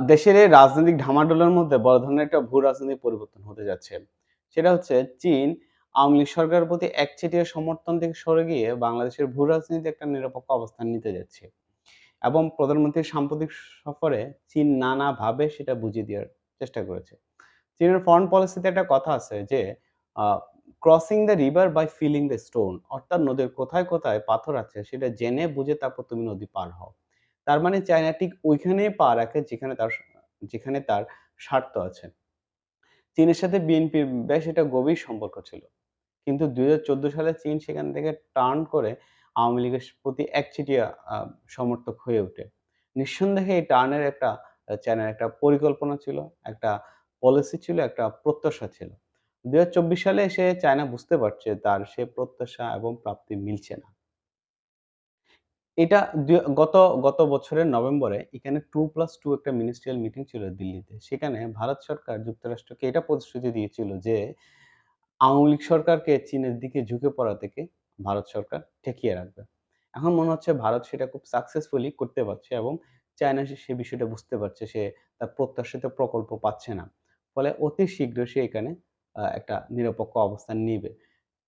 দেশের এই রাজনৈতিক ঢামাডোলের মধ্যে বড় ধরনের একটা ভূ-রাজনৈতিক পরিবর্তন হতে যাচ্ছে। সেটা হচ্ছে চীন আওয়ামী লীগ সরকারের প্রতি একচেটিয়া সমর্থন থেকে সরে গিয়ে বাংলাদেশের ভূ-রাজনীতিতে একটা নিরপেক্ষ অবস্থান নিতে যাচ্ছে। এবং প্রধানমন্ত্রীর সাম্প্রতিক সফরে চীন নানাভাবে সেটা বুঝিয়ে দেওয়ার চেষ্টা করেছে। চীনের ফরেন পলিসিতে একটা কথা আছে যে a crossing the river by filling the stone, অর্থাৎ নদীর কোথায়, কোথায় পাথর আছে সেটা জেনে বুঝে তারপর তুমি নদী পার হও। তার মানে চায়না ঠিক ওইখানেই পা রাখে যেখানে তার স্বার্থ আছে। চীনের সাথে বিএনপির বেশ একটা গভীর সম্পর্ক ছিল। কিন্তু ২০১৪ সালে চীন সেখান থেকে টার্ন করে আওয়ামী লীগের প্রতি একচেটিয়া আ সমর্থক হয়ে ওঠে। নিঃসন্দেহে এই টার্নের একটা চায়নার একটা পরিকল্পনা ছিল, একটা পলিসি ছিল, একটা প্রত্যাশা ছিল। ২০২৪ সালে এসে চায়না বুঝতে পারছে তার সে প্রত্যাশা এবং প্রাপ্তি মিলছে না। এটা গত গত বছরের নভেম্বরে এখানে 2+2 একটা মিনিস্ট্রিয়াল মিটিং ছিল দিল্লিতে। সেখানে ভারত সরকার যুক্তরাষ্ট্রকে এটা প্রতিশ্রুতি দিয়েছিল যে, আওয়ামী লীগ সরকারকে চীনের দিকে ঝুঁকে পড়া থেকে ভারত সরকার ঠেকিয়ে রাখবে। এখন মনে হচ্ছে ভারত সেটা খুব সাকসেসফুলি করতে পারছে এবং চায়না সে বিষয়টা বুঝতে পারছে। সে তার প্রত্যাশিত প্রকল্প পাচ্ছে না। ফলে অতি শীঘ্র সে এখানে একটা নিরপেক্ষ অবস্থান নিবে।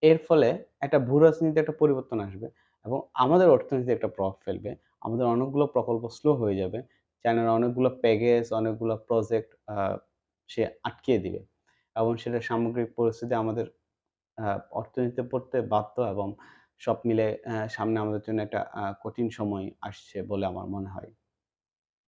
এর ফলে একটা ভূ-রাজনীতিতে একটা পরিবর্তন আসবে এবং আমাদের অর্থনীতিতে একটা প্রভাব ফেলবে। আমাদের অনেকগুলো প্রকল্প স্লো হয়ে যাবে। চায়নার অনেকগুলো প্যাকেজ, অনেকগুলো প্রজেক্ট সে আটকিয়ে দিবে এবং সেটার সামগ্রিক পরিস্থিতি আমাদের আ অর্থনীতিতে পড়তে বাধ্য এবং সব মিলে সামনে আমাদের জন্য একটা কঠিন সময় আসছে বলে আমার মনে হয়।